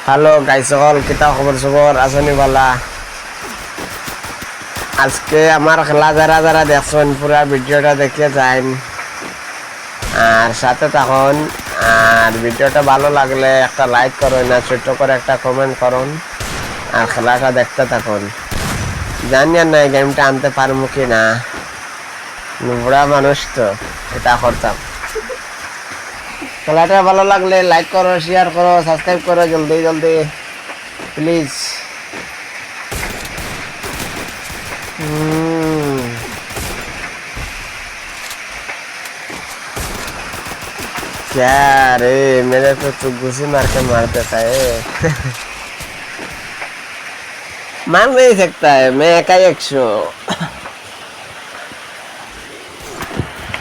Hello guys সকল কিতা খবর সবর আসনি বালা। আজকে আমার খেলা যারা যারা দেখছেন পুরা ভিডিওটা দেখে যান আর সাথে থাকুন। আর ভিডিওটা ভালো লাগলে একটা লাইক করুন আর ছোট্ট করে একটা কমেন্ট করুন আর খেলাটা দেখতে থাকুন। জানি না এই গেমটা আনতে পারবো কি না, বুড়া মানুষ তো এটা করতাম। খেলাটা ভালো লাগলে লাইক করো, শেয়ার করো, সাবস্ক্রাইব করো জলদি জলদি প্লিজ। क्या रे मेरे को तो घुसी मार के मार देता है मार नहीं सकता है, मैं एका 100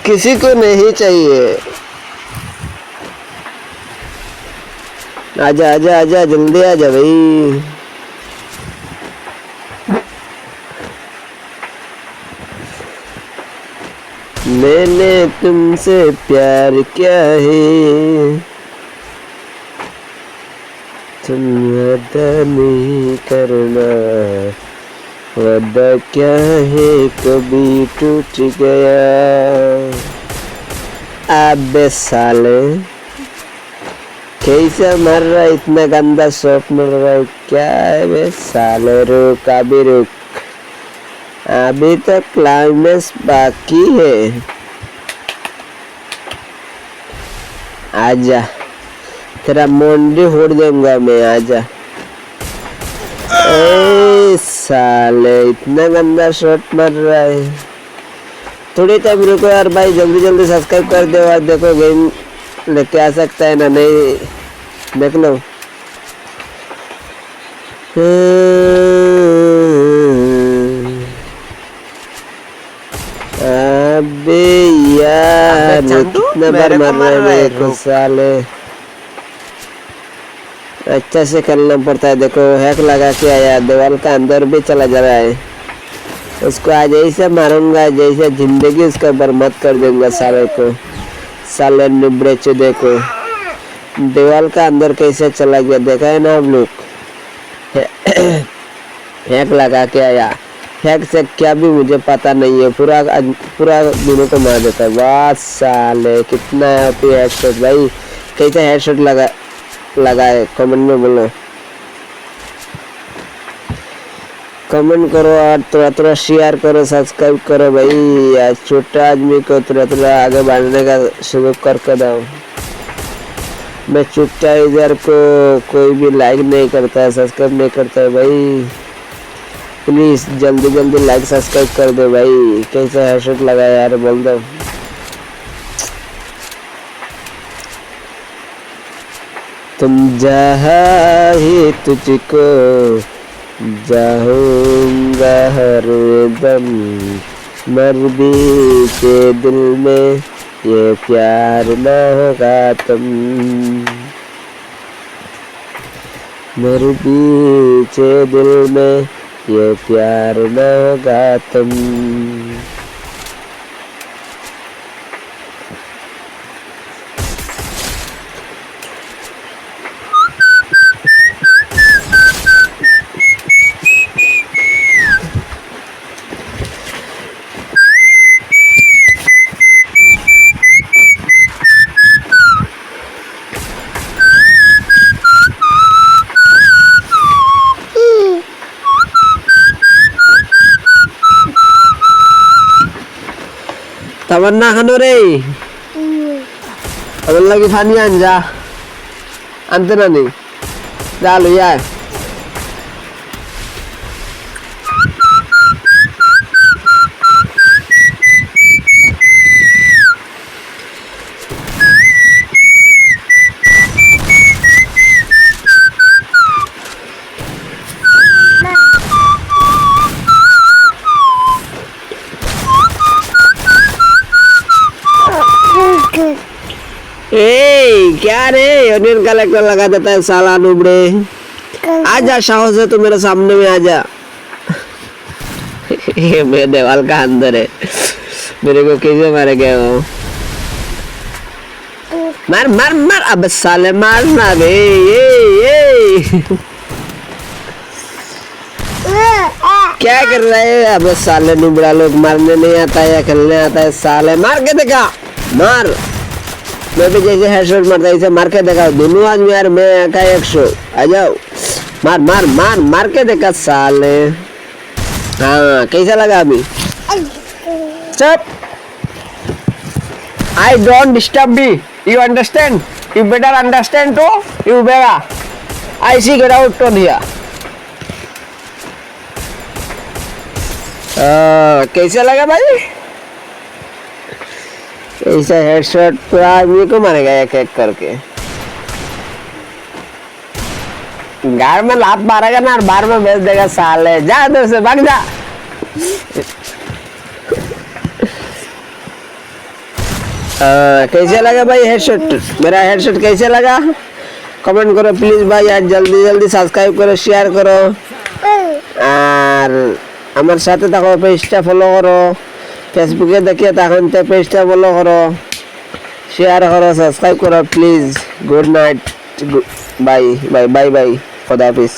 किसी को नहीं चाहिए। आजा आजा आजा जल्दी आजा भाई। मैंने तुमसे प्यार किया है, तुम वादा नहीं करना, वादा क्या है कभी टूट गया। अबे साले कैसे मर रहा है, इतना गंदा शॉट मर रहा है क्या है बे साले। रुक अभी रुक, अभी तक क्लाइमेक्स बाकी है। आजा तेरा मुंडी फोड़ दूंगा मैं, आजा। ए साले इतना गंदा शॉट मर रहा है। थोड़ी टाइम रुको यार भाई, जल्दी जल्दी सब्सक्राइब कर दो और देखो गेम लेके आ सकता है ना, नहीं देख लो। अबे यार कितना बार मर रहा है मेरे को साले। अच्छा से खेलना पड़ता है। देखो हैक लगा के आया, दीवार का अंदर भी चला जा रहा है। उसको आज ऐसे मारूंगा जैसे जिंदगी उसका बर्बाद कर दूंगा साले को। साले निबड़े चुदे को दीवार का अंदर कैसे चला गया देखा है ना आप लोग। हैक लगा के आया, हैक से क्या भी मुझे पता नहीं है, पूरा दोनों को मार देता है। वाह साले कितना हेडशॉट भाई, कैसे हेडशॉट लगाए कमेंट में बोलो, कमेंट करो और थोड़ा थोड़ा शेयर करो, सब्सक्राइब करो भाई। आज छोटा आदमी को थोड़ा थोड़ा आगे बढ़ने का शुरू करके दो। मैं छोटा इधर को कोई भी लाइक नहीं करता है, सब्सक्राइब नहीं करता है भाई। प्लीज जल्दी जल्दी लाइक सब्सक्राइब कर दो भाई। कैसा हेडशॉट लगा यार बोल दो। तुम जहाँ ही तुझको जाऊंगा हरदम, मर भी के दिल में ये प्यार न होगा तुम, मर भी के दिल में ये प्यार न होगा तुम। तमन्ना खानो रे अब लगी फानी आन जा आनते ना नहीं जा लो यार। क्या रे यूनियन कलेक्टर लगा देता है साला नुबड़े। आजा साहस है तो मेरे सामने में आजा। ये मेरे दीवार का अंदर है, मेरे को कैसे मारे गए हो। मार मार मार अब साले मारना बे ये क्या कर रहा है अब साले नुबड़ा लोग मारने नहीं आता है खेलने आता है साले मार के देखा मार मैं भी जैसे हेडशॉट मारता इसे मार के देखा दोनों आदमी यार मैं का 100 आ जाओ मार मार मार मार के देखा साले हाँ कैसा लगा अभी चुप I don't disturb me you understand you better understand too you better I see get out from here कैसा लगा भाई ऐसा हेडशॉट पूरा आदमी को मारेगा एक एक करके गार में लात मारेगा ना और बार में भेज देगा साले जा इधर से भाग जा कैसे लगा भाई हेडशॉट मेरा हेडशॉट कैसे लगा कमेंट करो प्लीज भाई यार जल्दी जल्दी सब्सक्राइब करो शेयर करो और আমার সাথে থাকো পেজটা ফলো করো ফেসবুকে দেখিয়ে তখন তো পেজটা ফলো করো শেয়ার করো সাবস্ক্রাইব করো please good night bye bye bye bye খোদা হাফেজ